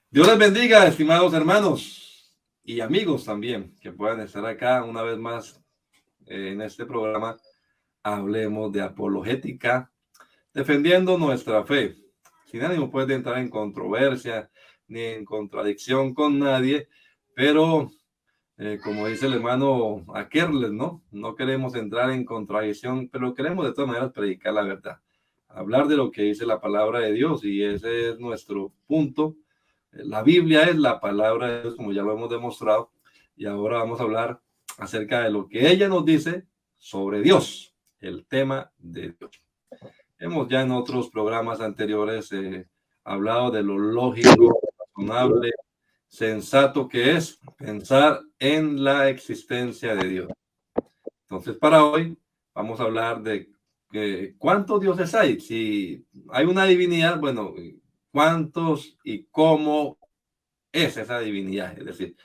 Dios les bendiga, estimados hermanos y amigos también, que puedan estar acá una vez más en este programa. Hablemos de apologética, defendiendo nuestra fe, sin ánimo pues de entrar en controversia ni en contradicción con nadie, pero como dice el hermano Akerles, no queremos entrar en contradicción, pero queremos de todas maneras predicar la verdad, hablar de lo que dice la palabra de Dios, y ese es nuestro punto. La Biblia es la palabra de Dios, como ya lo hemos demostrado, y ahora vamos a hablar acerca de lo que ella nos dice sobre Dios, el tema de Dios. Hemos ya en otros programas anteriores hablado de lo lógico, razonable, sensato que es pensar en la existencia de Dios. Entonces, para hoy vamos a hablar de cuántos dioses hay. Si hay una divinidad, bueno, cuántos y cómo es esa divinidad. Es decir,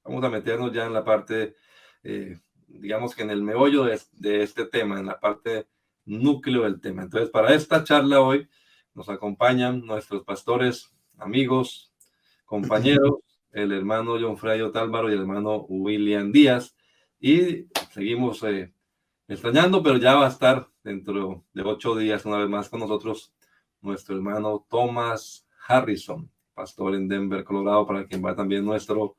vamos a meternos ya en la parte, digamos que en el meollo de este tema, en la parte núcleo del tema. Entonces, para esta charla hoy nos acompañan nuestros pastores, amigos, compañeros, el hermano John Fray Otálvaro y el hermano William Díaz. Y seguimos extrañando, pero ya va a estar dentro de 8 días una vez más con nosotros nuestro hermano Thomas Harrison, pastor en Denver, Colorado, para quien va también nuestro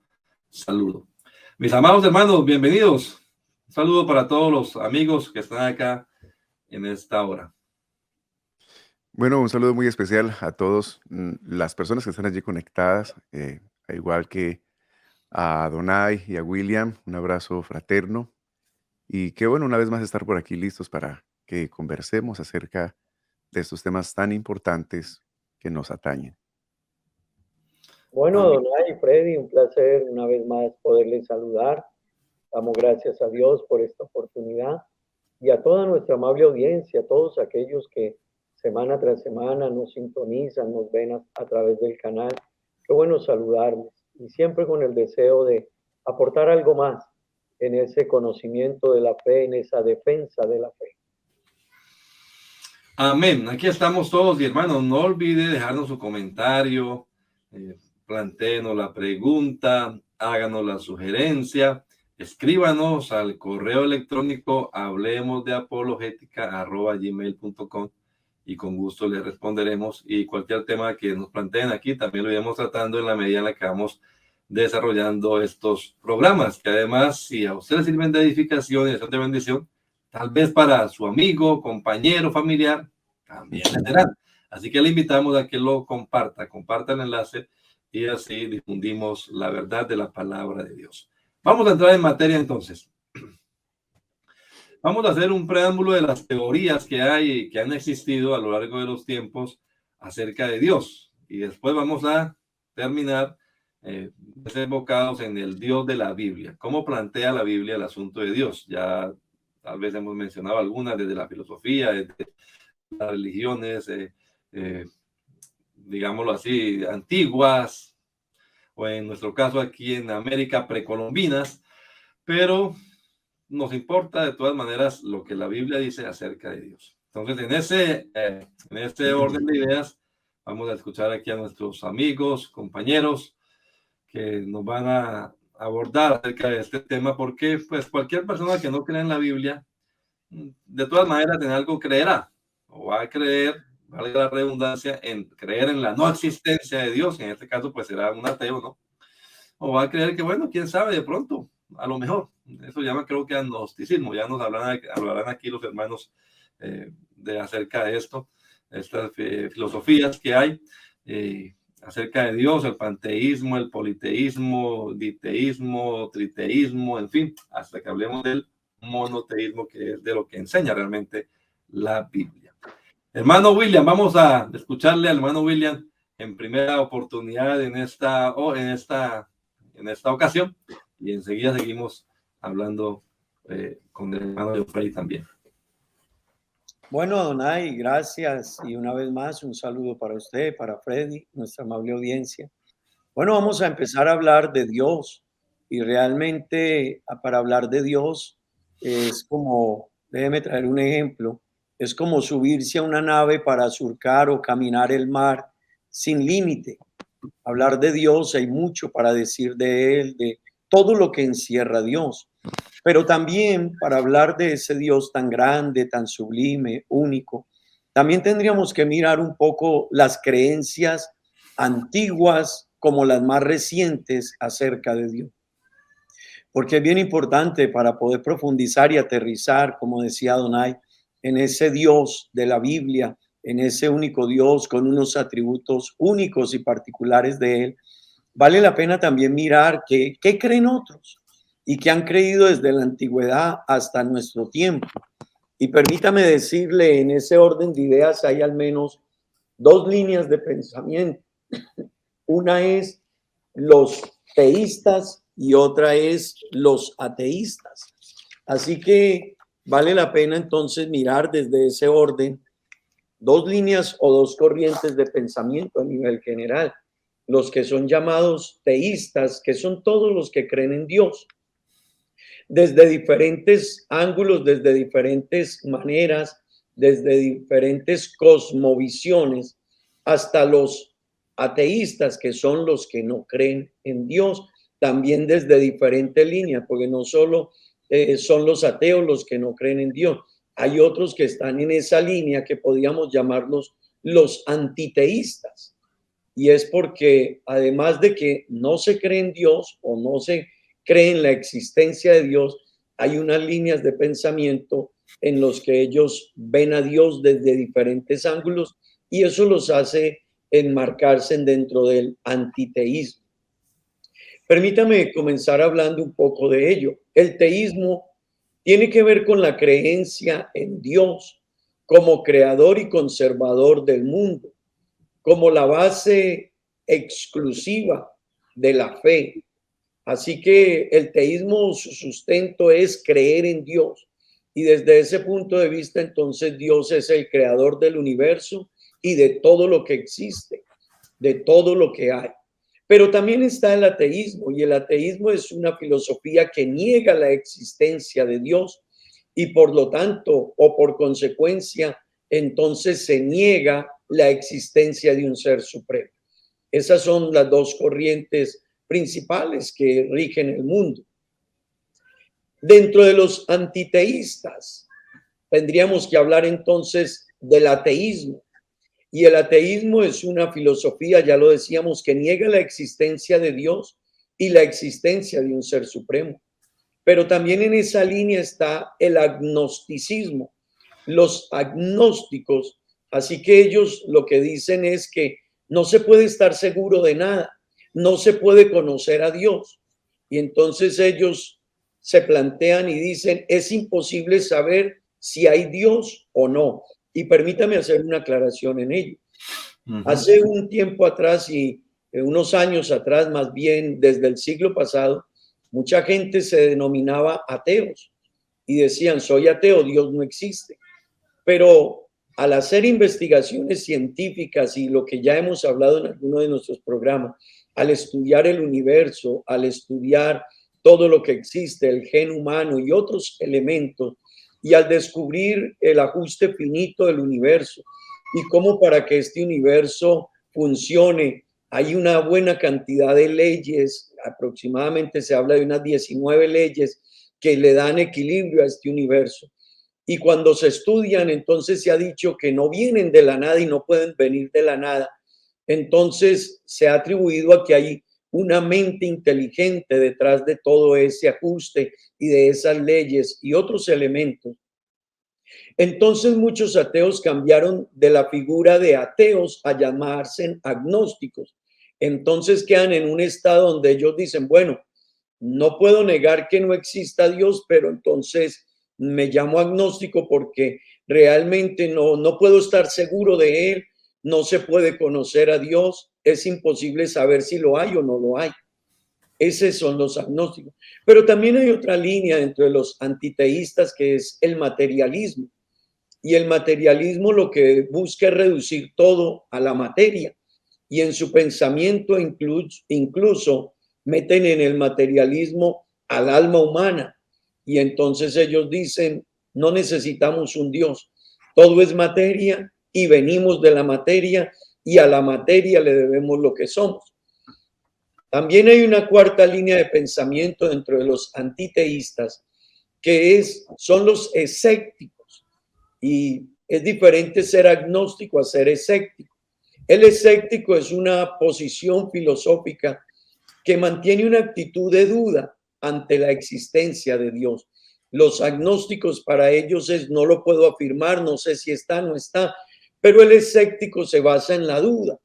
saludo. Mis amados hermanos, bienvenidos. Un saludo para todos los amigos que están acá en esta hora. Bueno, un saludo muy especial a todos las personas que están allí conectadas, igual que a Donay y a William, un abrazo fraterno. Y qué bueno una vez más estar por aquí listos para que conversemos acerca de estos temas tan importantes que nos atañen. Bueno, Donay y Freddy, un placer una vez más poderles saludar. Damos gracias a Dios por esta oportunidad y a toda nuestra amable audiencia, a todos aquellos que semana tras semana nos sintonizan, nos ven a través del canal. Qué bueno saludarles y siempre con el deseo de aportar algo más en ese conocimiento de la fe, en esa defensa de la fe. Amén. Aquí estamos todos y hermanos, no olvide dejarnos su comentario, plantéenos la pregunta, háganos la sugerencia, escríbanos al correo electrónico hablemosdeapologética@gmail.com y con gusto le responderemos, y cualquier tema que nos planteen aquí también lo iremos tratando en la medida en la que vamos desarrollando estos programas, que además, si a ustedes sirven de edificación y de bendición, tal vez para su amigo, compañero, familiar, también le serán. Así que le invitamos a que lo comparta el enlace, y así difundimos la verdad de la palabra de Dios. Vamos a entrar en materia entonces. Vamos a hacer un preámbulo de las teorías que hay, que han existido a lo largo de los tiempos acerca de Dios. Y después vamos a terminar desembocados en el Dios de la Biblia. ¿Cómo plantea la Biblia el asunto de Dios? Ya tal vez hemos mencionado algunas, desde la filosofía, desde las religiones, digámoslo así, antiguas, o en nuestro caso aquí en América, precolombinas, pero nos importa de todas maneras lo que la Biblia dice acerca de Dios. Entonces, en este orden de ideas, vamos a escuchar aquí a nuestros amigos, compañeros, que nos van a abordar acerca de este tema, porque pues cualquier persona que no cree en la Biblia, de todas maneras en algo creerá, o va a creer, valga la redundancia, en creer en la no existencia de Dios. En este caso pues será un ateo, ¿no? O va a creer que, bueno, quién sabe, de pronto, a lo mejor. Eso llama, creo que, agnosticismo. Ya nos hablarán aquí los hermanos de acerca de esto, estas filosofías que hay acerca de Dios, el panteísmo, el politeísmo, diteísmo, triteísmo, en fin, hasta que hablemos del monoteísmo, que es de lo que enseña realmente la Biblia. Hermano William, vamos a escucharle al hermano William en primera oportunidad en esta ocasión, y enseguida seguimos hablando con el hermano Freddy también. Bueno, Donay, gracias, y una vez más un saludo para usted, para Freddy, nuestra amable audiencia. Bueno, vamos a empezar a hablar de Dios, y realmente para hablar de Dios es como Déjeme traer un ejemplo. Es como subirse a una nave para surcar o caminar el mar sin límite. Hablar de Dios, hay mucho para decir de Él, de todo lo que encierra Dios. Pero también para hablar de ese Dios tan grande, tan sublime, único, también tendríamos que mirar un poco las creencias antiguas como las más recientes acerca de Dios. Porque es bien importante para poder profundizar y aterrizar, como decía Donay, en ese Dios de la Biblia, en ese único Dios con unos atributos únicos y particulares de Él. Vale la pena también mirar qué creen otros y qué han creído desde la antigüedad hasta nuestro tiempo. Y permítame decirle, en ese orden de ideas hay al menos dos líneas de pensamiento. Una es los teístas y otra es los ateístas. Así que vale la pena entonces mirar desde ese orden dos líneas o dos corrientes de pensamiento a nivel general. Los que son llamados teístas, que son todos los que creen en Dios, desde diferentes ángulos, desde diferentes maneras, desde diferentes cosmovisiones, hasta los ateístas, que son los que no creen en Dios, también desde diferentes líneas, porque no solo son los ateos los que no creen en Dios, hay otros que están en esa línea que podríamos llamarlos los antiteístas. Y es porque además de que no se cree en Dios o no se cree en la existencia de Dios, hay unas líneas de pensamiento en los que ellos ven a Dios desde diferentes ángulos y eso los hace enmarcarse dentro del antiteísmo. Permítame comenzar hablando un poco de ello. El teísmo tiene que ver con la creencia en Dios como creador y conservador del mundo, como la base exclusiva de la fe. Así que el teísmo, su sustento es creer en Dios. Y desde ese punto de vista, entonces Dios es el creador del universo y de todo lo que existe, de todo lo que hay. Pero también está el ateísmo, y el ateísmo es una filosofía que niega la existencia de Dios y por lo tanto, o por consecuencia, entonces se niega la existencia de un ser supremo. Esas son las dos corrientes principales que rigen el mundo. Dentro de los antiteístas, tendríamos que hablar entonces del ateísmo. Y el ateísmo es una filosofía, ya lo decíamos, que niega la existencia de Dios y la existencia de un ser supremo. Pero también en esa línea está el agnosticismo, los agnósticos. Así que ellos lo que dicen es que no se puede estar seguro de nada, no se puede conocer a Dios. Y entonces ellos se plantean y dicen, es imposible saber si hay Dios o no. Y permítame hacer una aclaración en ello. Hace un tiempo atrás y unos años atrás, más bien desde el siglo pasado, mucha gente se denominaba ateos y decían, soy ateo, Dios no existe. Pero al hacer investigaciones científicas y lo que ya hemos hablado en alguno de nuestros programas, al estudiar el universo, al estudiar todo lo que existe, el gen humano y otros elementos, y al descubrir el ajuste finito del universo y cómo para que este universo funcione hay una buena cantidad de leyes, aproximadamente se habla de unas 19 leyes que le dan equilibrio a este universo. Y cuando se estudian, entonces se ha dicho que no vienen de la nada y no pueden venir de la nada. Entonces se ha atribuido a que hay una mente inteligente detrás de todo ese ajuste y de esas leyes y otros elementos. Entonces muchos ateos cambiaron de la figura de ateos a llamarse agnósticos. Entonces quedan en un estado donde ellos dicen, bueno, no puedo negar que no exista Dios, pero entonces me llamo agnóstico porque realmente no puedo estar seguro de Él, no se puede conocer a Dios, es imposible saber si lo hay o no lo hay. Esos son los agnósticos. Pero también hay otra línea dentro de los antiteístas que es el materialismo. Y el materialismo lo que busca es reducir todo a la materia. Y en su pensamiento incluso meten en el materialismo al alma humana. Y entonces ellos dicen, no necesitamos un Dios. Todo es materia y venimos de la materia y a la materia le debemos lo que somos. También hay una cuarta línea de pensamiento dentro de los antiteístas, que son los escépticos. Y es diferente ser agnóstico a ser escéptico. El escéptico es una posición filosófica que mantiene una actitud de duda ante la existencia de Dios. Los agnósticos, para ellos es: no lo puedo afirmar, no sé si está, no está, pero el escéptico se basa en la duda.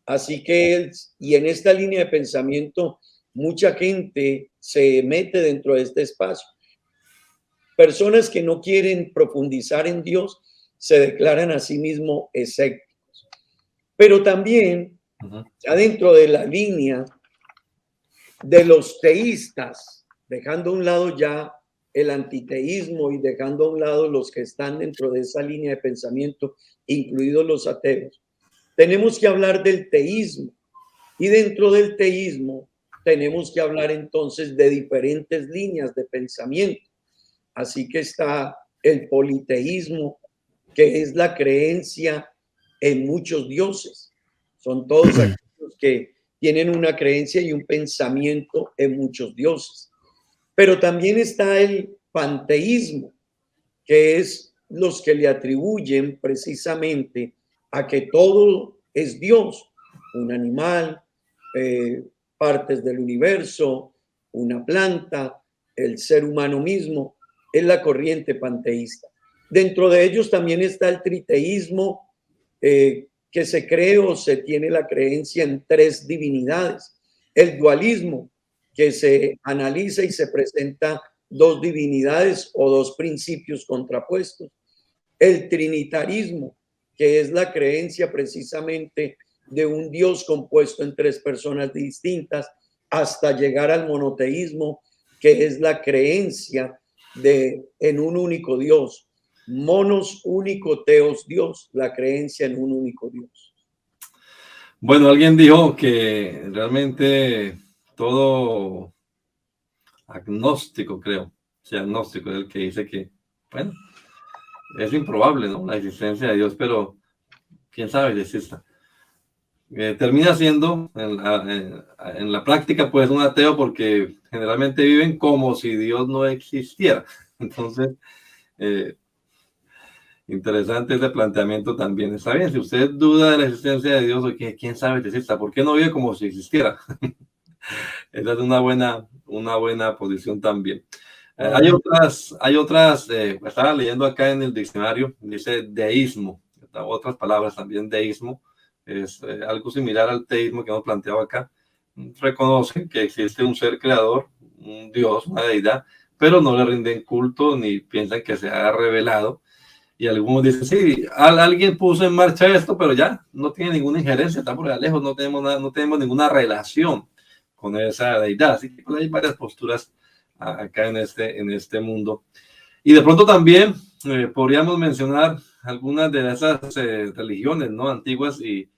Así que y en esta línea de pensamiento, mucha gente se mete dentro de este espacio. Personas que no quieren profundizar en Dios se declaran a sí mismos escépticos. Pero también, ya dentro de la línea de los teístas, dejando a un lado ya el antiteísmo y dejando a un lado los que están dentro de esa línea de pensamiento, incluidos los ateos, tenemos que hablar del teísmo. Y dentro del teísmo tenemos que hablar entonces de diferentes líneas de pensamiento. Así que está el politeísmo, que es la creencia en muchos dioses. Son todos aquellos que tienen una creencia y un pensamiento en muchos dioses. Pero también está el panteísmo, que es los que le atribuyen precisamente a que todo es Dios, un animal, partes del universo, una planta, el ser humano mismo. Es la corriente panteísta. Dentro de ellos también está el triteísmo, que se cree o se tiene la creencia en tres divinidades. El dualismo, que se analiza y se presenta dos divinidades o dos principios contrapuestos. El trinitarismo, que es la creencia precisamente de un Dios compuesto en tres personas distintas, hasta llegar al monoteísmo, que es la creencia en un único Dios. Monos único, teos Dios, la creencia en un único Dios. Bueno, alguien dijo que realmente todo agnóstico, creo, sí, agnóstico es el que dice que, bueno, es improbable, ¿no?, la existencia de Dios, pero quién sabe si exista. Termina siendo en la práctica pues un ateo, porque generalmente viven como si Dios no existiera. Entonces, interesante ese planteamiento también. Está bien, si usted duda de la existencia de Dios, o quién sabe si exista, ¿por qué no vive como si existiera? Esa es una buena posición también. Hay otras, estaba leyendo acá en el diccionario, dice deísmo, otras palabras también. Deísmo es algo similar al teísmo que hemos planteado acá. Reconocen que existe un ser creador, un Dios, una deidad, pero no le rinden culto ni piensan que se ha revelado. Y algunos dicen: sí, alguien puso en marcha esto, pero ya no tiene ninguna injerencia, está por allá lejos, no tenemos nada, no tenemos ninguna relación con esa deidad. Así que pues, hay varias posturas acá en este mundo. Y de pronto también podríamos mencionar algunas de esas religiones, ¿no?, antiguas y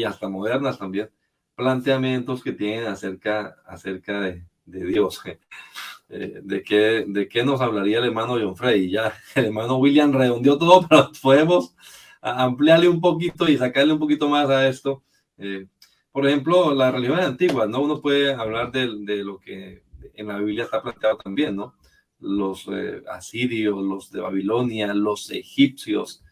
hasta modernas también, planteamientos que tienen acerca de Dios. ¿De qué nos hablaría el hermano John Frey? Ya el hermano William redondeó todo, pero podemos ampliarle un poquito y sacarle un poquito más a esto. Por ejemplo, las religiones antiguas, ¿no? Uno puede hablar de lo que en la Biblia está planteado también, ¿no? Los asirios, los de Babilonia, los egipcios,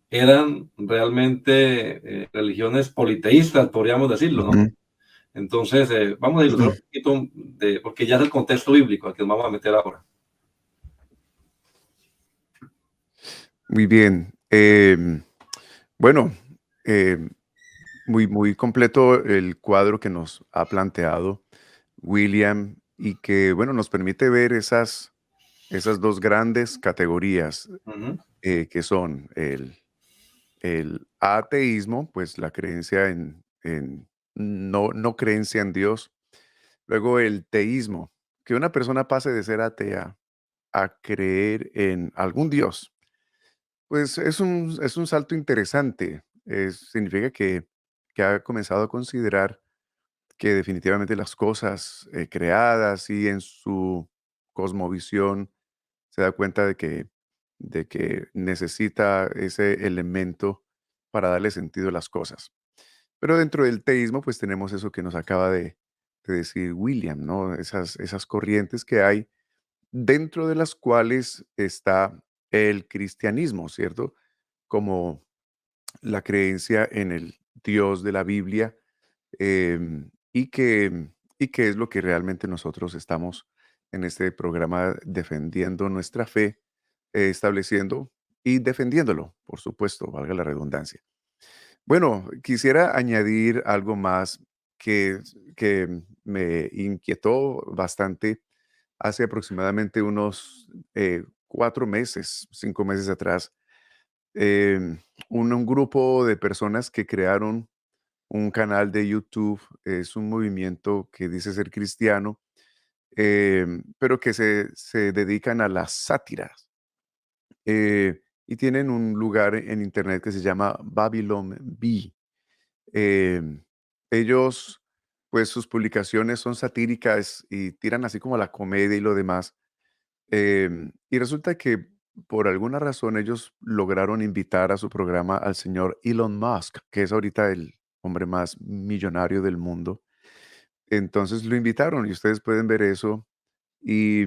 eran realmente religiones politeístas, podríamos decirlo, ¿no? Entonces, vamos a ilustrar un poquito, porque ya es el contexto bíblico al que nos vamos a meter ahora. Muy bien. Bueno, muy completo el cuadro que nos ha planteado William, y que, bueno, nos permite ver esas dos grandes categorías, que son el ateísmo, pues la creencia en no creencia en Dios. Luego el teísmo, que una persona pase de ser atea a creer en algún Dios. Pues es un salto interesante. Significa que ha comenzado a considerar que definitivamente las cosas creadas y en su cosmovisión se da cuenta de que necesita ese elemento para darle sentido a las cosas. Pero dentro del teísmo, pues tenemos eso que nos acaba de decir William, ¿no? Esas corrientes que hay dentro de las cuales está el cristianismo, ¿cierto? Como la creencia en el Dios de la Biblia, y que es lo que realmente nosotros estamos en este programa defendiendo nuestra fe, estableciendo y defendiéndolo, por supuesto, valga la redundancia. Bueno, quisiera añadir algo más que me inquietó bastante hace aproximadamente unos 4 meses, 5 meses atrás. em, un grupo de personas que crearon un canal de YouTube, es un movimiento que dice ser cristiano, pero que se dedican a las sátiras. Y tienen un lugar en internet que se llama Babylon Bee. Em, Ellos, pues sus publicaciones son satíricas y tiran así como la comedia y lo demás. Y resulta que por alguna razón ellos lograron invitar a su programa al señor Elon Musk, que es ahorita el hombre más millonario del mundo. Entonces lo invitaron y ustedes pueden ver eso. Y,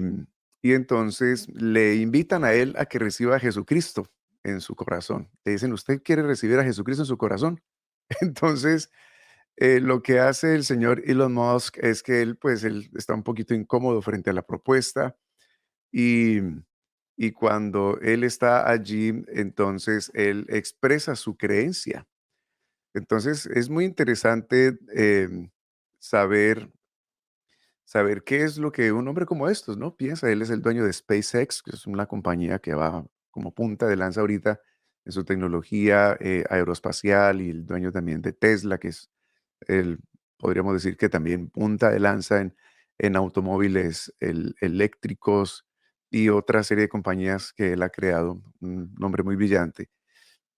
y entonces le invitan a él a que reciba a Jesucristo en su corazón. Le dicen, ¿usted quiere recibir a Jesucristo en su corazón? Entonces, lo que hace el señor Elon Musk es que él está un poquito incómodo frente a la propuesta y, y cuando él está allí, entonces él expresa su creencia. Entonces, es muy interesante saber, saber qué es lo que un hombre como estos, ¿no? Piensa. Él es el dueño de SpaceX, que es una compañía que va como punta de lanza ahorita en su tecnología aeroespacial, y el dueño también de Tesla, que es el, podríamos decir que también punta de lanza en automóviles eléctricos y otra serie de compañías que él ha creado, un nombre muy brillante.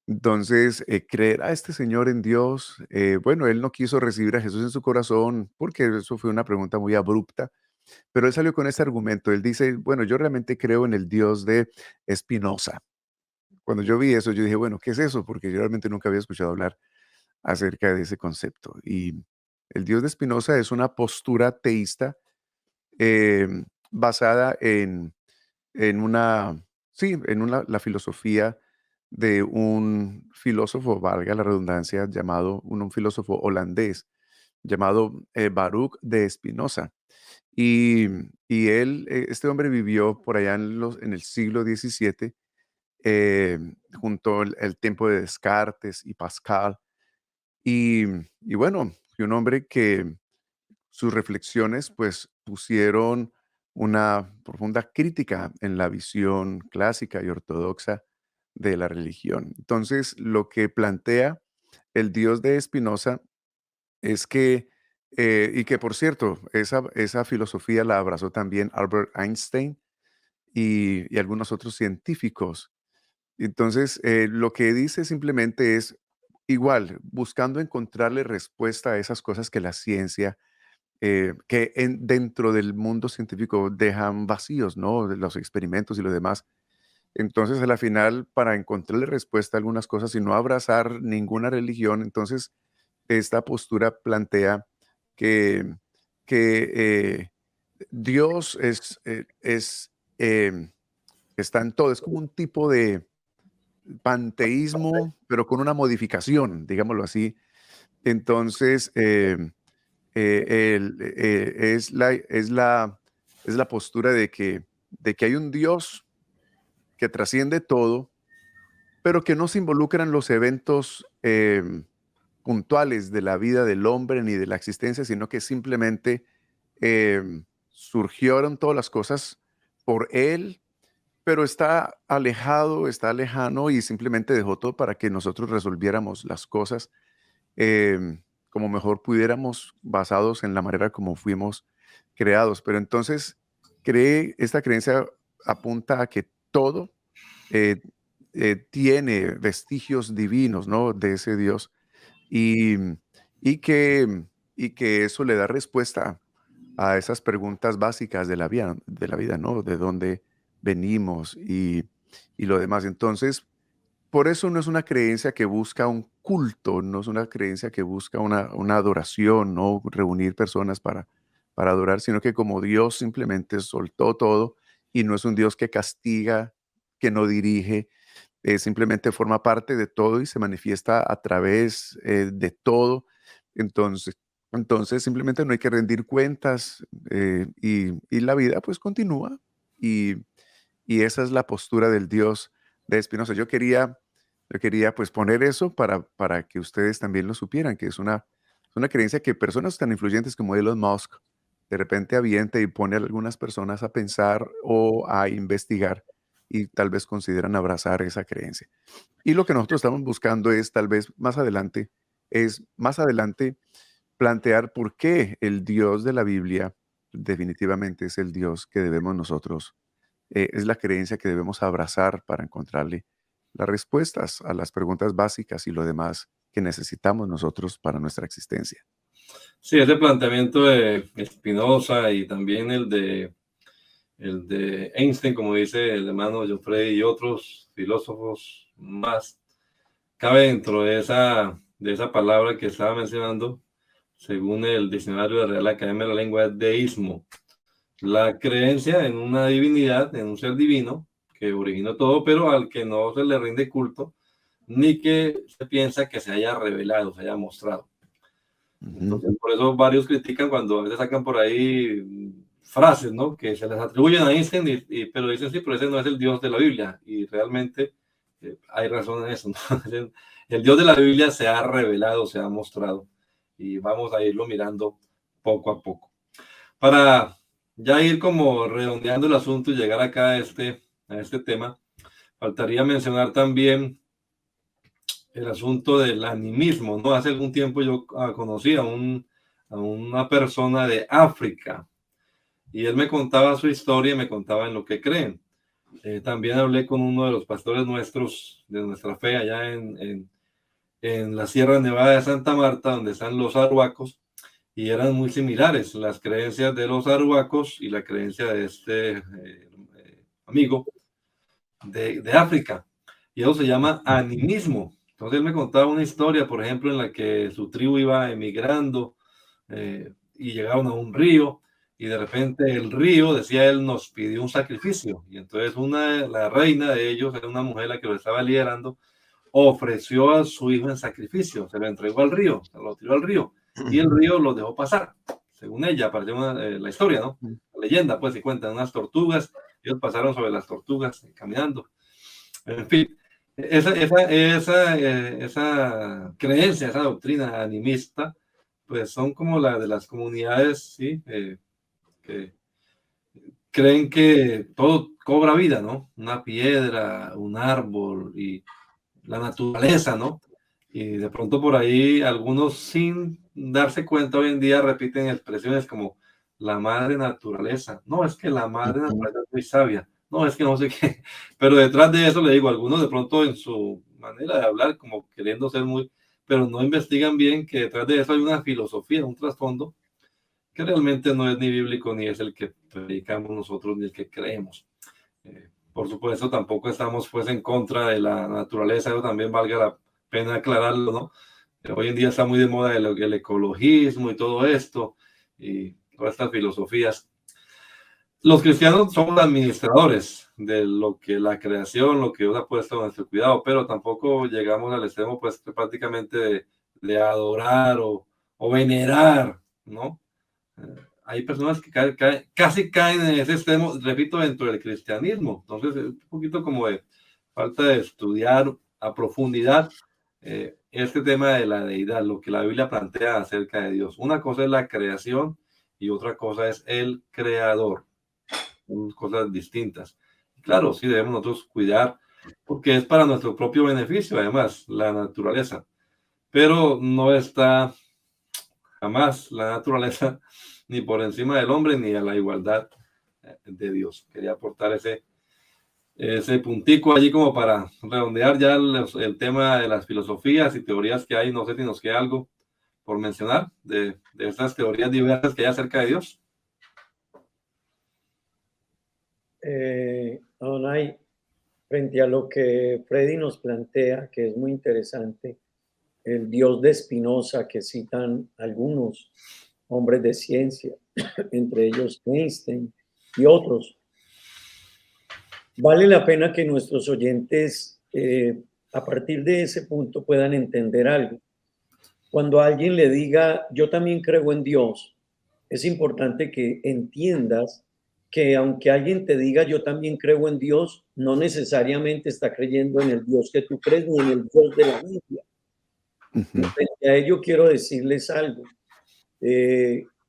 Entonces, creer a este señor en Dios, bueno, él no quiso recibir a Jesús en su corazón porque eso fue una pregunta muy abrupta, pero él salió con ese argumento. Él dice, bueno, yo realmente creo en el Dios de Spinoza. Cuando yo vi eso, yo dije, bueno, ¿qué es eso? Porque yo realmente nunca había escuchado hablar acerca de ese concepto. Y el Dios de Spinoza es una postura teísta basada en una, sí, la filosofía de un filósofo, valga la redundancia, llamado, un filósofo holandés, llamado Baruch de Spinoza. Y, y él, este hombre vivió por allá en el siglo XVII, eh, junto el tiempo de Descartes y Pascal. Y, y bueno, fue un hombre que sus reflexiones pues pusieron una profunda crítica en la visión clásica y ortodoxa de la religión. Entonces, lo que plantea el Dios de Spinoza es que, y que por cierto, esa filosofía la abrazó también Albert Einstein y algunos otros científicos. Entonces, lo que dice simplemente es igual, buscando encontrarle respuesta a esas cosas que la ciencia, que dentro del mundo científico dejan vacíos, ¿no? De los experimentos y lo demás. Entonces, a la final, para encontrarle respuesta a algunas cosas y no abrazar ninguna religión, entonces esta postura plantea que, que Dios está en todo. Es como un tipo de panteísmo, pero con una modificación, digámoslo así. Entonces, es la postura de que hay un Dios que trasciende todo, pero que no se involucran los eventos puntuales de la vida del hombre ni de la existencia, sino que simplemente surgieron todas las cosas por Él, pero está alejado, está lejano y simplemente dejó todo para que nosotros resolviéramos las cosas como mejor pudiéramos, basados en la manera como fuimos creados. Pero entonces, esta creencia apunta a que todo eh, tiene vestigios divinos, ¿no? De ese Dios, y, y que, y que eso le da respuesta a esas preguntas básicas de la vida, ¿no? venimos y lo demás. Entonces, por eso no es una creencia que busca un culto, no es una creencia que busca una adoración, no reunir personas para adorar, sino que como Dios simplemente soltó todo y no es un Dios que castiga, que no dirige, simplemente forma parte de todo y se manifiesta a través de todo. Entonces simplemente no hay que rendir cuentas y la vida pues continúa y, y esa es la postura del Dios de Spinoza. Yo quería pues poner eso para que ustedes también lo supieran, que es una creencia que personas tan influyentes como Elon Musk de repente avienta y pone a algunas personas a pensar o a investigar y tal vez consideran abrazar esa creencia. Y lo que nosotros estamos buscando es tal vez más adelante plantear por qué el Dios de la Biblia definitivamente es el Dios que debemos nosotros, es la creencia que debemos abrazar para encontrarle las respuestas a las preguntas básicas y lo demás que necesitamos nosotros para nuestra existencia. Sí, ese planteamiento de Spinoza y también el de Einstein, como dice el hermano Geoffrey y otros filósofos más, cabe dentro de esa palabra que estaba mencionando, según el diccionario de Real Academia de la Lengua, es deísmo. La creencia en una divinidad, en un ser divino que originó todo, pero al que no se le rinde culto, ni que se piensa que se haya revelado, se haya mostrado. Entonces, por eso varios critican cuando a veces sacan por ahí frases, ¿no? Que se les atribuyen a Einstein, pero dicen, sí, pero ese no es el Dios de la Biblia. Y realmente hay razón en eso, ¿no? El Dios de la Biblia se ha revelado, se ha mostrado. Y vamos a irlo mirando poco a poco. Para ya ir como redondeando el asunto y llegar acá a este tema, faltaría mencionar también el asunto del animismo, ¿no? Hace algún tiempo yo conocí a una persona de África y él me contaba su historia y me contaba en lo que creen. También hablé con uno de los pastores nuestros, de nuestra fe, allá en la Sierra Nevada de Santa Marta, donde están los arhuacos, y eran muy similares las creencias de los arhuacos y la creencia de este amigo de África. Y eso se llama animismo. Entonces él me contaba una historia, por ejemplo, en la que su tribu iba emigrando y llegaron a un río y de repente el río, decía él, nos pidió un sacrificio. Y entonces la reina de ellos, era una mujer la que lo estaba liderando, ofreció a su hijo en sacrificio, se lo entregó al río, se lo tiró al río y el río lo dejó pasar. Según ella, apareció la historia, ¿no? La leyenda, pues, se cuentan unas tortugas, ellos pasaron sobre las tortugas caminando. En fin, esa creencia, esa doctrina animista, pues son como la de las comunidades, ¿sí? Que creen que todo cobra vida, ¿no? Una piedra, un árbol y la naturaleza, ¿no? Y de pronto por ahí algunos sin darse cuenta hoy en día repiten expresiones como la madre naturaleza. No, es que la madre naturaleza es muy sabia. No, es que no sé qué. Pero detrás de eso le digo, algunos de pronto en su manera de hablar, como queriendo ser muy, pero no investigan bien que detrás de eso hay una filosofía, un trasfondo que realmente no es ni bíblico ni es el que predicamos nosotros ni el que creemos. Por supuesto, tampoco estamos pues en contra de la naturaleza, eso también valga la pena aclararlo, ¿no? Hoy en día está muy de moda el ecologismo y todo esto, y todas estas filosofías. Los cristianos somos administradores de lo que la creación, lo que Dios ha puesto a nuestro cuidado, pero tampoco llegamos al extremo pues prácticamente de adorar o venerar, ¿no? Hay personas que casi caen en ese extremo, repito, dentro del cristianismo. Entonces, es un poquito como de falta de estudiar a profundidad este tema de la deidad, lo que la Biblia plantea acerca de Dios. Una cosa es la creación y otra cosa es el creador. Son cosas distintas. Claro, sí debemos nosotros cuidar porque es para nuestro propio beneficio, además, la naturaleza. Pero no está jamás la naturaleza ni por encima del hombre ni a la igualdad de Dios. Quería aportar ese puntico allí como para redondear ya el tema de las filosofías y teorías que hay. No sé si nos queda algo por mencionar de estas teorías diversas que hay acerca de Dios. frente a lo que Freddy nos plantea, que es muy interesante, el Dios de Spinoza que citan algunos hombres de ciencia, entre ellos Einstein y otros. Vale la pena que nuestros oyentes, a partir de ese punto, puedan entender algo. Cuando alguien le diga, yo también creo en Dios, es importante que entiendas que aunque alguien te diga, yo también creo en Dios, no necesariamente está creyendo en el Dios que tú crees ni en el Dios de la Biblia. Ujú. Frente a ello quiero decirles algo.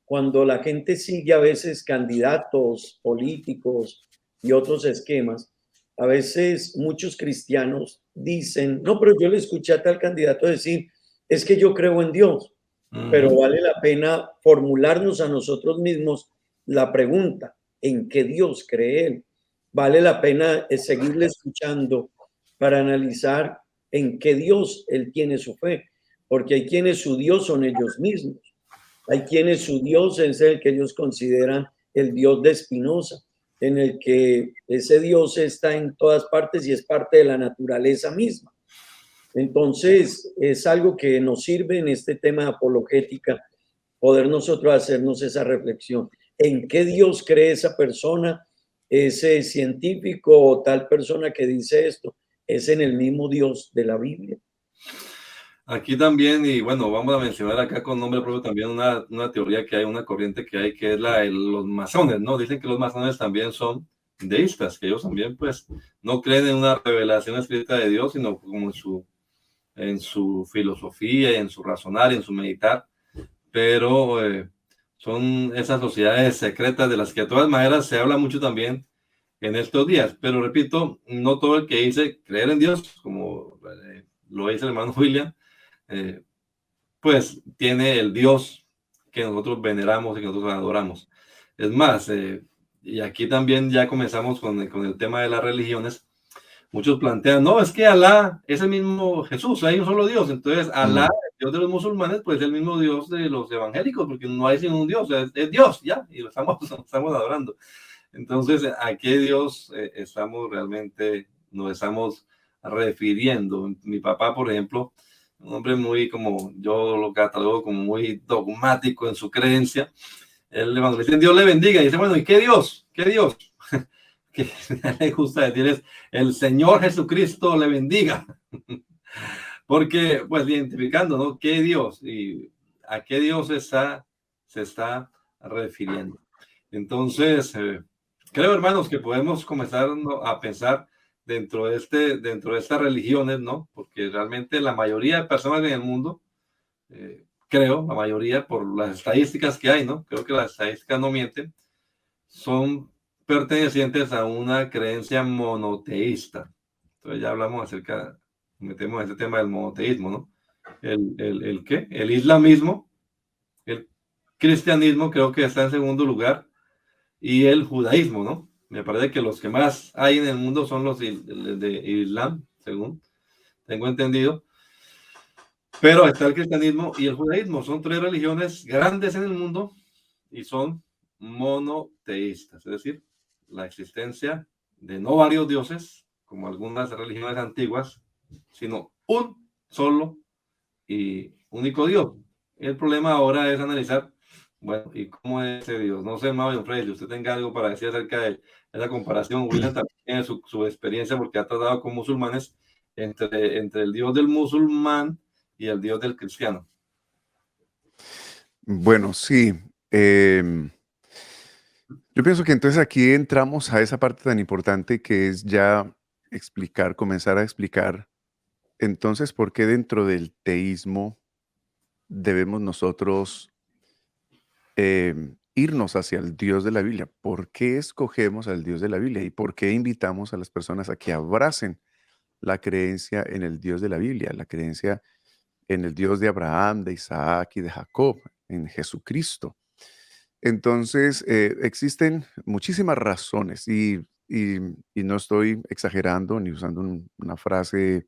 Cuando la gente sigue a veces candidatos políticos y otros esquemas, a veces muchos cristianos dicen, no, pero yo le escuché a tal candidato decir, es que yo creo en Dios, pero Ujú. vale la pena formularnos a nosotros mismos la pregunta, ¿en qué Dios cree él? Vale la pena seguirle escuchando para analizar en qué Dios él tiene su fe, porque hay quienes su Dios son ellos mismos. Hay quienes su Dios es el que ellos consideran el Dios de Spinoza, en el que ese Dios está en todas partes y es parte de la naturaleza misma. Entonces, es algo que nos sirve en este tema de apologética, poder nosotros hacernos esa reflexión. ¿En qué Dios cree esa persona, ese científico o tal persona que dice esto? ¿Es en el mismo Dios de la Biblia? Aquí también, y bueno, vamos a mencionar acá con nombre propio también una teoría que hay, una corriente que hay, que es la de los masones, ¿no? Dicen que los masones también son deístas, que ellos también, pues, no creen en una revelación escrita de Dios, sino como en su filosofía, en su razonar, en su meditar, pero son esas sociedades secretas de las que de todas maneras se habla mucho también en estos días. Pero repito, no todo el que dice creer en Dios, como lo dice el hermano William, eh, pues tiene el Dios que nosotros veneramos y que nosotros adoramos. Es más, y aquí también ya comenzamos con el tema de las religiones. Muchos plantean, no, es que Alá es el mismo Jesús, hay un solo Dios. Entonces, Alá, Mm. el Dios de los musulmanes, pues es el mismo Dios de los evangélicos, porque no hay sino un Dios, es Dios, ya, y lo estamos, lo estamos adorando. Entonces, ¿a qué Dios estamos realmente, nos estamos refiriendo? Mi papá, por ejemplo, un hombre muy, como yo lo catalogo como muy dogmático en su creencia. Él, cuando le dicen Dios le bendiga, y dice, bueno, ¿y qué Dios? ¿Qué Dios? Que le gusta decir es, el Señor Jesucristo le bendiga. Porque, pues, identificando, ¿no? ¿Qué Dios? Y a qué Dios se está refiriendo. Entonces, creo, hermanos, que podemos comenzar, ¿no?, a pensar dentro de estas religiones, ¿no? Porque realmente la mayoría de personas en el mundo, creo, la mayoría, por las estadísticas que hay, ¿no? Creo que las estadísticas no mienten, son pertenecientes a una creencia monoteísta. Entonces ya hablamos acerca, metemos ese tema del monoteísmo, ¿no? ¿El qué? El islamismo, el cristianismo creo que está en segundo lugar, y el judaísmo, ¿no? Me parece que los que más hay en el mundo son los de Islam, según tengo entendido. Pero está el cristianismo y el judaísmo. Son tres religiones grandes en el mundo y son monoteístas, es decir, la existencia de no varios dioses, como algunas religiones antiguas, sino un solo y único Dios. El problema ahora es analizar, bueno, ¿y cómo es ese Dios? No sé, Mario Frey, si usted tenga algo para decir acerca de esa comparación. William también tiene su experiencia porque ha tratado con musulmanes entre el Dios del musulmán y el Dios del cristiano. Bueno, sí. Yo pienso que entonces aquí entramos a esa parte tan importante que es ya explicar, comenzar a explicar entonces por qué dentro del teísmo debemos nosotros irnos hacia el Dios de la Biblia. ¿Por qué escogemos al Dios de la Biblia? ¿Y por qué invitamos a las personas a que abracen la creencia en el Dios de la Biblia, la creencia en el Dios de Abraham, de Isaac y de Jacob, en Jesucristo? Entonces, existen muchísimas razones y no estoy exagerando ni usando una frase,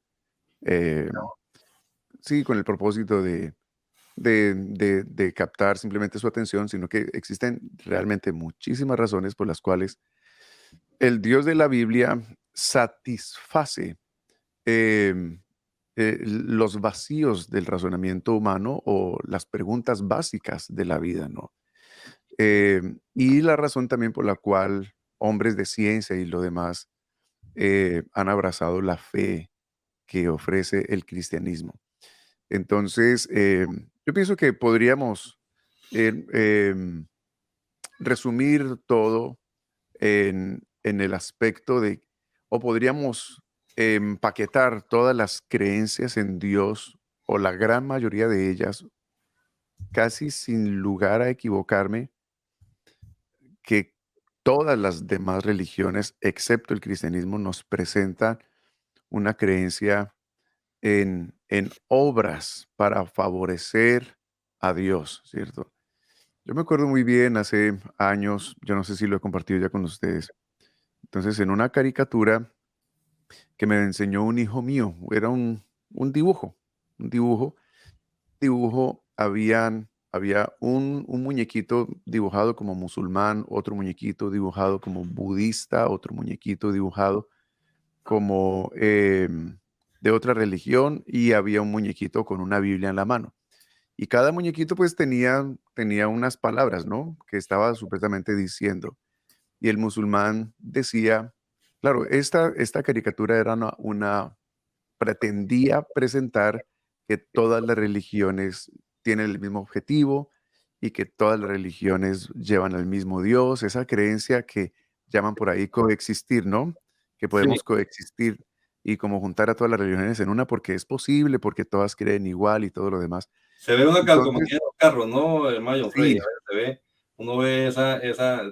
eh, sí, con el propósito de captar simplemente su atención, sino que existen realmente muchísimas razones por las cuales el Dios de la Biblia satisface los vacíos del razonamiento humano o las preguntas básicas de la vida, ¿no? Y la razón también por la cual hombres de ciencia y lo demás han abrazado la fe que ofrece el cristianismo. Entonces, yo pienso que podríamos resumir todo en el aspecto de, o podríamos empaquetar todas las creencias en Dios, o la gran mayoría de ellas, casi sin lugar a equivocarme, que todas las demás religiones, excepto el cristianismo, nos presentan una creencia en obras para favorecer a Dios, ¿cierto? Yo me acuerdo muy bien hace años, yo no sé si lo he compartido ya con ustedes. Entonces, en una caricatura que me enseñó un hijo mío, era un dibujo, un dibujo, había un muñequito dibujado como musulmán, otro muñequito dibujado como budista, otro muñequito dibujado como de otra religión, y había un muñequito con una Biblia en la mano. Y cada muñequito pues tenía unas palabras, ¿no? Que estaba supuestamente diciendo. Y el musulmán decía, claro, esta caricatura era pretendía presentar que todas las religiones tienen el mismo objetivo y que todas las religiones llevan al mismo Dios, esa creencia que llaman por ahí coexistir, ¿no? Que Sí, podemos coexistir y como juntar a todas las religiones en una porque es posible, porque todas creen igual y todo lo demás. se ve una Entonces, calcomanía en los carros, ¿no, Mayo Frey? sí, A ver, uno ve esa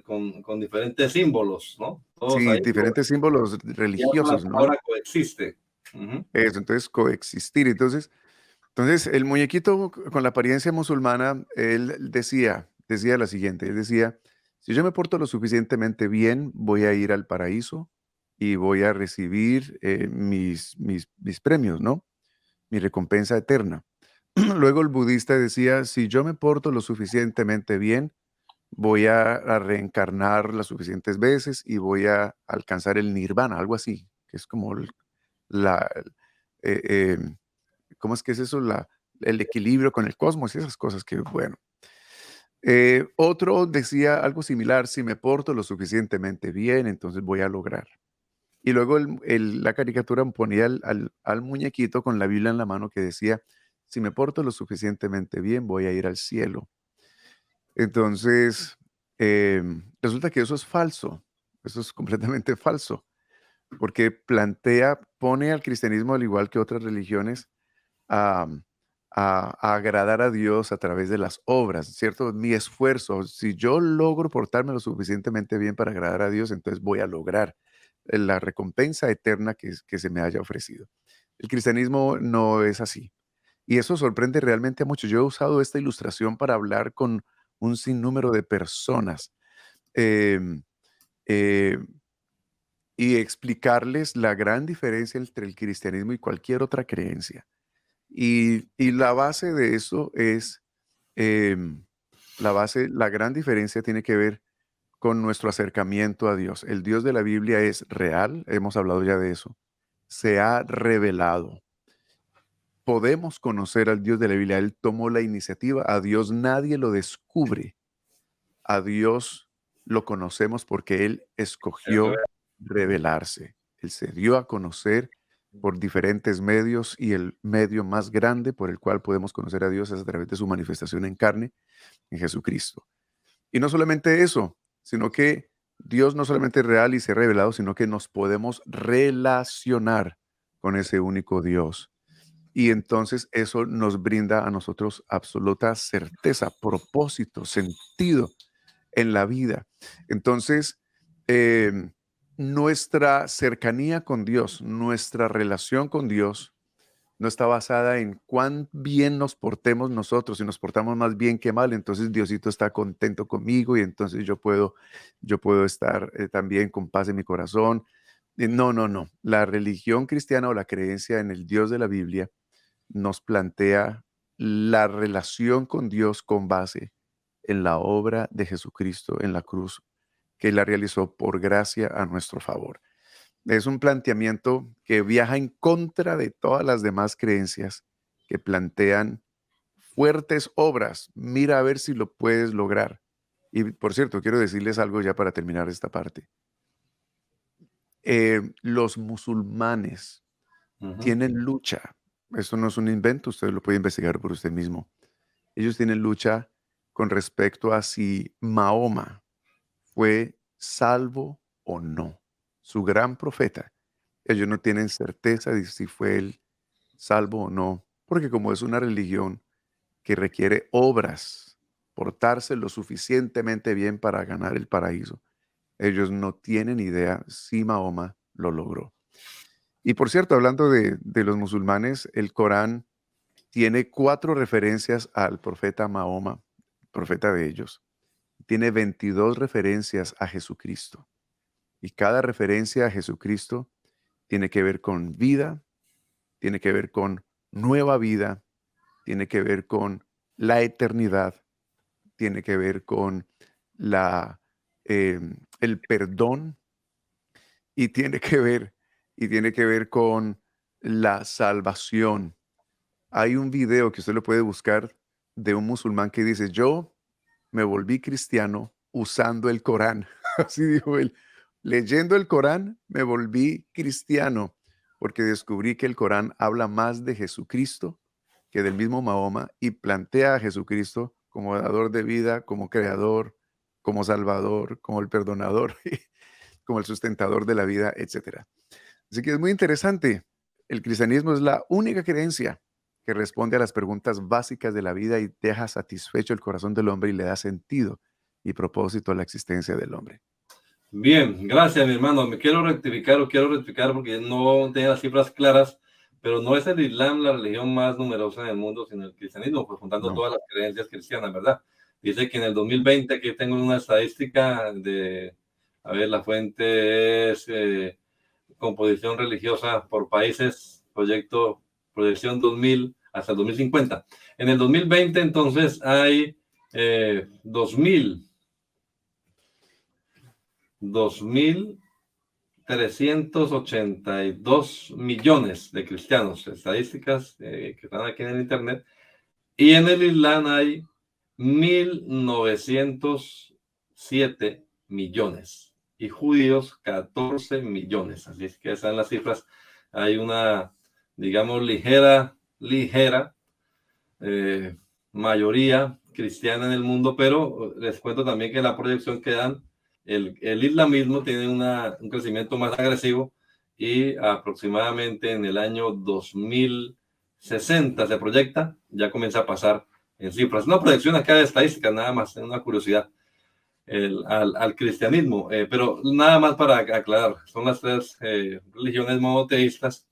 con diferentes símbolos, ¿no? Todos sí, ahí, diferentes símbolos y ahora la religiosos, ¿no? palabra coexiste. Ujú. Eso, entonces coexistir. Entonces, el muñequito con la apariencia musulmana, él decía la siguiente, él decía, si yo me porto lo suficientemente bien, voy a ir al paraíso y voy a recibir mis premios, ¿no? Mi recompensa eterna. Luego el budista decía, si yo me porto lo suficientemente bien, voy a reencarnar las suficientes veces y voy a alcanzar el nirvana, algo así, que es como la, eh, em, ¿cómo es que es eso? El equilibrio con el cosmos y esas cosas que, bueno. Otro decía algo similar, si me porto lo suficientemente bien, entonces voy a lograr. Y luego la caricatura ponía al muñequito con la Biblia en la mano que decía, si me porto lo suficientemente bien, voy a ir al cielo. Entonces, resulta que eso es falso, eso es completamente falso, porque pone al cristianismo, al igual que otras religiones, a, a agradar a Dios a través de las obras, ¿cierto? Mi esfuerzo, si yo logro portarme lo suficientemente bien para agradar a Dios, entonces voy a lograr la recompensa eterna que se me haya ofrecido. El cristianismo no es así. Y eso sorprende realmente a muchos. Yo he usado esta ilustración para hablar con un sinnúmero de personas em, eh, y explicarles la gran diferencia entre el cristianismo y cualquier otra creencia. Y la base de eso es, la gran diferencia tiene que ver con nuestro acercamiento a Dios. El Dios de la Biblia es real, hemos hablado ya de eso, se ha revelado. Podemos conocer al Dios de la Biblia, Él tomó la iniciativa, a Dios nadie lo descubre, a Dios lo conocemos porque Él escogió revelarse, Él se dio a conocer por diferentes medios y el medio más grande por el cual podemos conocer a Dios es a través de su manifestación en carne en Jesucristo. Y no solamente eso, sino que Dios no solamente es real y se ha revelado, sino que nos podemos relacionar con ese único Dios. Y entonces eso nos brinda a nosotros absoluta certeza, propósito, sentido en la vida. Entonces, nuestra cercanía con Dios, nuestra relación con Dios, no está basada en cuán bien nos portemos nosotros. Si nos portamos más bien que mal, entonces Diosito está contento conmigo y entonces yo puedo estar también con paz en mi corazón. No, no, no. La religión cristiana o la creencia en el Dios de la Biblia nos plantea la relación con Dios con base en la obra de Jesucristo en la cruz, que la realizó por gracia a nuestro favor. Es un planteamiento que viaja en contra de todas las demás creencias que plantean fuertes obras. Mira a ver si lo puedes lograr. Y por cierto, quiero decirles algo ya para terminar esta parte. Los musulmanes tienen lucha. Esto no es un invento, usted lo puede investigar por usted mismo. Ellos tienen lucha con respecto a si Mahoma fue salvo o no. Su gran profeta. Ellos no tienen certeza de si fue él salvo o no, porque como es una religión que requiere obras, portarse lo suficientemente bien para ganar el paraíso, ellos no tienen idea si Mahoma lo logró. Y por cierto, hablando de los musulmanes, el Corán tiene 4 referencias al profeta Mahoma, profeta de ellos. Tiene 22 referencias a Jesucristo. Y cada referencia a Jesucristo tiene que ver con vida, tiene que ver con nueva vida, tiene que ver con la eternidad, tiene que ver con el perdón y tiene que ver con la salvación. Hay un video que usted lo puede buscar de un musulmán que dice, yo me volví cristiano usando el Corán. Así dijo él. Leyendo el Corán me volví cristiano porque descubrí que el Corán habla más de Jesucristo que del mismo Mahoma y plantea a Jesucristo como dador de vida, como creador, como salvador, como el perdonador, como el sustentador de la vida, etc. Así que es muy interesante. El cristianismo es la única creencia que responde a las preguntas básicas de la vida y deja satisfecho el corazón del hombre y le da sentido y propósito a la existencia del hombre. Bien, gracias, mi hermano. Me quiero rectificar porque no tenía las cifras claras, pero no es el Islam la religión más numerosa en el mundo, sino el cristianismo, pues juntando No. todas las creencias cristianas, ¿verdad? Dice que en el 2020, aquí tengo una estadística a ver, la fuente es composición religiosa por países, proyección 2000 hasta el 2050. En el 2020, entonces, hay 2.382 millones de cristianos, estadísticas que están aquí en el internet, y en el Islam hay 1.907 millones y judíos 14 millones. Así es que esas son las cifras. Hay una, digamos, ligera mayoría cristiana en el mundo, pero les cuento también que la proyección que dan, el islamismo tiene un crecimiento más agresivo y aproximadamente en el año 2060 se proyecta, ya comienza a pasar en cifras. Una proyección acá de estadística, nada más, es una curiosidad al cristianismo, pero nada más para aclarar, son las 3 religiones monoteístas,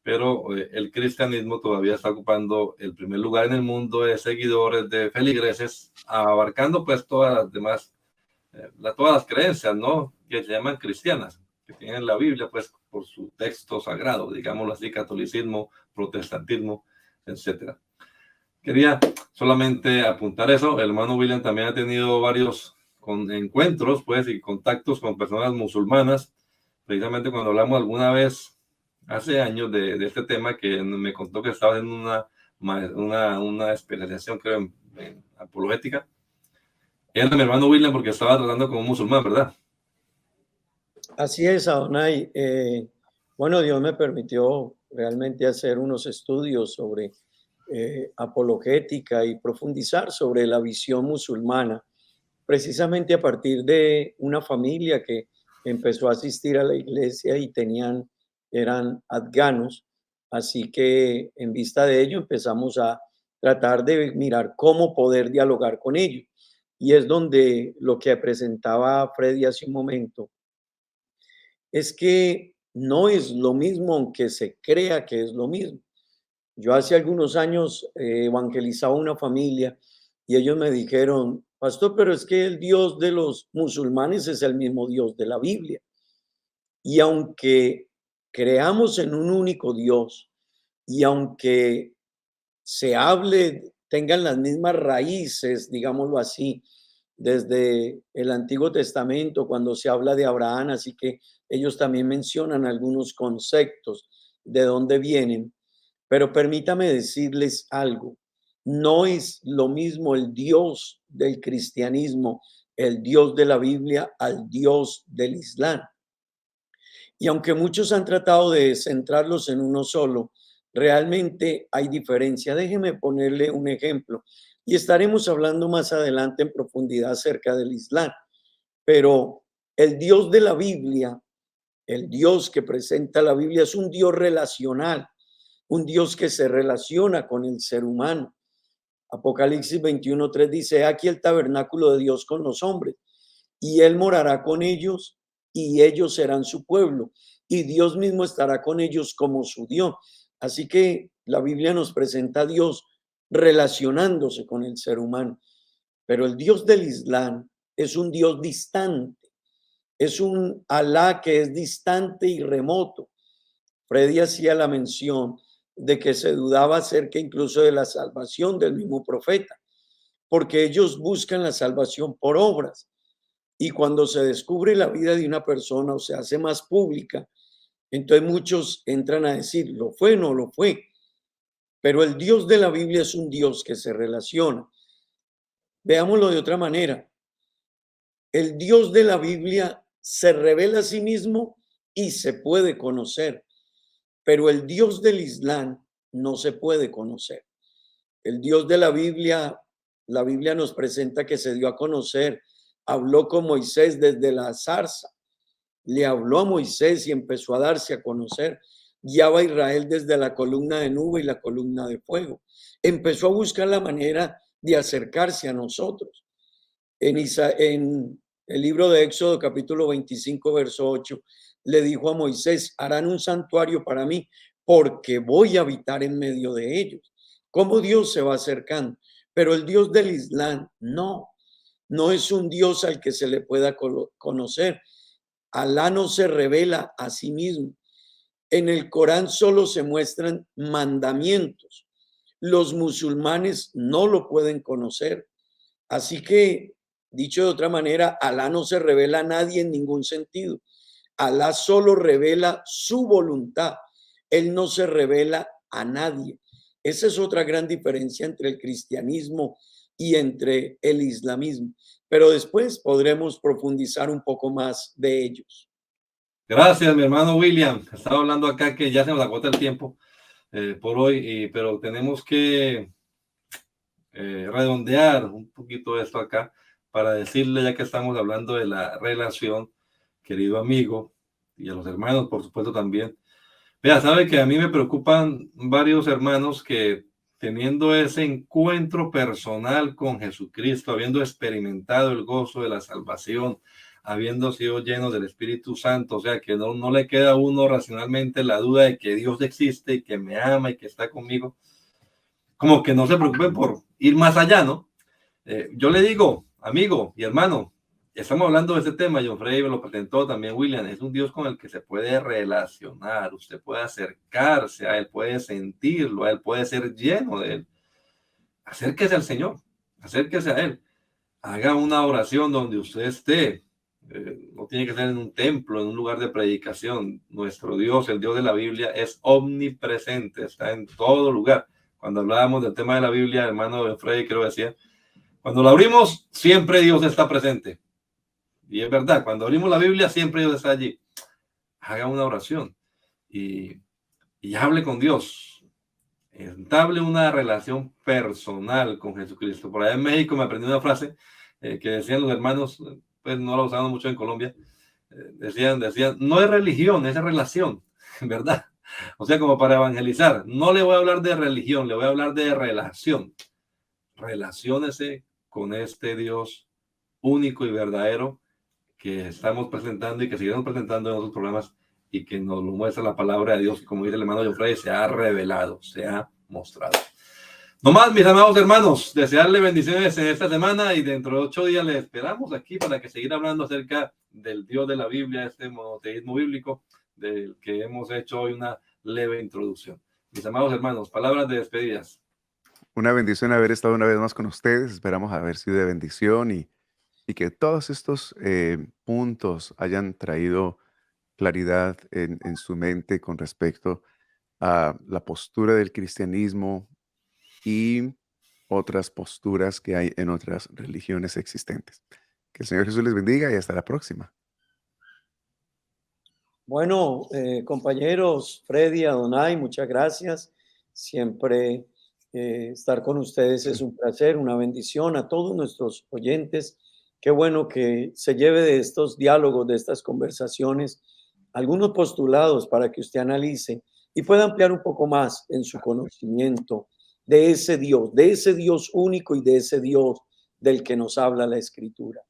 pero el cristianismo todavía está ocupando el primer lugar en el mundo de seguidores, de feligreses, abarcando pues todas las demás, todas las creencias, ¿no? Que se llaman cristianas, que tienen la Biblia pues por su texto sagrado, digámoslo así, catolicismo, protestantismo, etcétera. Quería solamente apuntar eso. El hermano William también ha tenido varios encuentros pues y contactos con personas musulmanas, precisamente cuando hablamos alguna vez hace años de este tema, que me contó que estaba en una especialización, creo, en apologética. Era mi hermano William porque estaba tratando como un musulmán, ¿verdad? Así es, Adonai. Bueno, Dios me permitió realmente hacer unos estudios sobre apologética y profundizar sobre la visión musulmana, precisamente a partir de una familia que empezó a asistir a la iglesia y eran afganos, así que en vista de ello empezamos a tratar de mirar cómo poder dialogar con ellos. Y es donde lo que presentaba Freddy hace un momento, es que no es lo mismo aunque se crea que es lo mismo. Yo hace algunos años evangelizaba una familia y ellos me dijeron, pastor, pero es que el Dios de los musulmanes es el mismo Dios de la Biblia. Y aunque creamos en un único Dios y aunque se hable, tengan las mismas raíces, digámoslo así, desde el Antiguo Testamento, cuando se habla de Abraham, así que ellos también mencionan algunos conceptos de dónde vienen. Pero permítame decirles algo, no es lo mismo el Dios del cristianismo, el Dios de la Biblia, al Dios del Islam. Y aunque muchos han tratado de centrarlos en uno solo, realmente hay diferencia. Déjeme ponerle un ejemplo y estaremos hablando más adelante en profundidad acerca del Islam. Pero el Dios de la Biblia, el Dios que presenta la Biblia, es un Dios relacional, un Dios que se relaciona con el ser humano. Apocalipsis 21:3 dice: aquí el tabernáculo de Dios con los hombres, y él morará con ellos, y ellos serán su pueblo, y Dios mismo estará con ellos como su Dios. Así que la Biblia nos presenta a Dios relacionándose con el ser humano. Pero el Dios del Islam es un Dios distante, es un Alá que es distante y remoto. Freddy hacía la mención de que se dudaba acerca incluso de la salvación del mismo profeta, porque ellos buscan la salvación por obras. Y cuando se descubre la vida de una persona o se hace más pública, entonces muchos entran a decir, ¿lo fue o no lo fue? Pero el Dios de la Biblia es un Dios que se relaciona. Veámoslo de otra manera. El Dios de la Biblia se revela a sí mismo y se puede conocer, pero el Dios del Islam no se puede conocer. El Dios de la Biblia nos presenta que se dio a conocer, habló con Moisés desde la zarza, le habló a Moisés y empezó a darse a conocer. Guiaba a Israel desde la columna de nube y la columna de fuego. Empezó a buscar la manera de acercarse a nosotros. En el libro de Éxodo, capítulo 25, verso 8, le dijo a Moisés: harán un santuario para mí, porque voy a habitar en medio de ellos. ¿Cómo Dios se va acercando? Pero el Dios del Islam no es un Dios al que se le pueda conocer. Alá no se revela a sí mismo. En el Corán solo se muestran mandamientos. Los musulmanes no lo pueden conocer. Así que, dicho de otra manera, Alá no se revela a nadie en ningún sentido. Alá solo revela su voluntad. Él no se revela a nadie. Esa es otra gran diferencia entre el cristianismo y entre el islamismo. Pero después podremos profundizar un poco más de ellos. Gracias, mi hermano William. Estaba hablando acá que ya se nos agota el tiempo por hoy, pero tenemos que redondear un poquito esto acá para decirle, ya que estamos hablando de la relación, querido amigo, y a los hermanos, por supuesto, también. Vea, sabe que a mí me preocupan varios hermanos que, teniendo ese encuentro personal con Jesucristo, habiendo experimentado el gozo de la salvación, habiendo sido llenos del Espíritu Santo, o sea, que no le queda a uno racionalmente la duda de que Dios existe y que me ama y que está conmigo, como que no se preocupen por ir más allá, ¿no? Yo le digo, amigo y hermano, estamos hablando de este tema, John Frey lo presentó también William, es un Dios con el que se puede relacionar, usted puede acercarse a él, puede sentirlo, a él puede ser lleno de él. Acérquese al Señor, acérquese a él, haga una oración donde usted esté, no tiene que ser en un templo, en un lugar de predicación. Nuestro Dios, el Dios de la Biblia, es omnipresente, está en todo lugar. Cuando hablábamos del tema de la Biblia, hermano John Frey creo que decía, cuando la abrimos, siempre Dios está presente. Y es verdad, cuando abrimos la Biblia, siempre Dios está allí. Haga una oración y hable con Dios. Entable una relación personal con Jesucristo. Por allá en México me aprendí una frase que decían los hermanos, pues no la usamos mucho en Colombia. Decían, no es religión, es relación, ¿verdad? O sea, como para evangelizar. No le voy a hablar de religión, le voy a hablar de relación. Relaciónese con este Dios único y verdadero que estamos presentando y que seguiremos presentando en otros programas y que nos lo muestra la palabra de Dios, que como dice el hermano John Frey, se ha revelado, se ha mostrado. No más, mis amados hermanos, desearle bendiciones en esta semana y dentro de 8 días les esperamos aquí para que seguir hablando acerca del Dios de la Biblia, este monoteísmo bíblico del que hemos hecho hoy una leve introducción. Mis amados hermanos, palabras de despedidas. Una bendición haber estado una vez más con ustedes. Esperamos haber sido de bendición y y que todos estos puntos hayan traído claridad en su mente con respecto a la postura del cristianismo y otras posturas que hay en otras religiones existentes. Que el Señor Jesús les bendiga y hasta la próxima. Bueno, compañeros, Freddy, Adonai, muchas gracias. Siempre estar con ustedes es un placer, una bendición a todos nuestros oyentes. Qué bueno que se lleve de estos diálogos, de estas conversaciones, algunos postulados para que usted analice y pueda ampliar un poco más en su conocimiento de ese Dios único y de ese Dios del que nos habla la Escritura.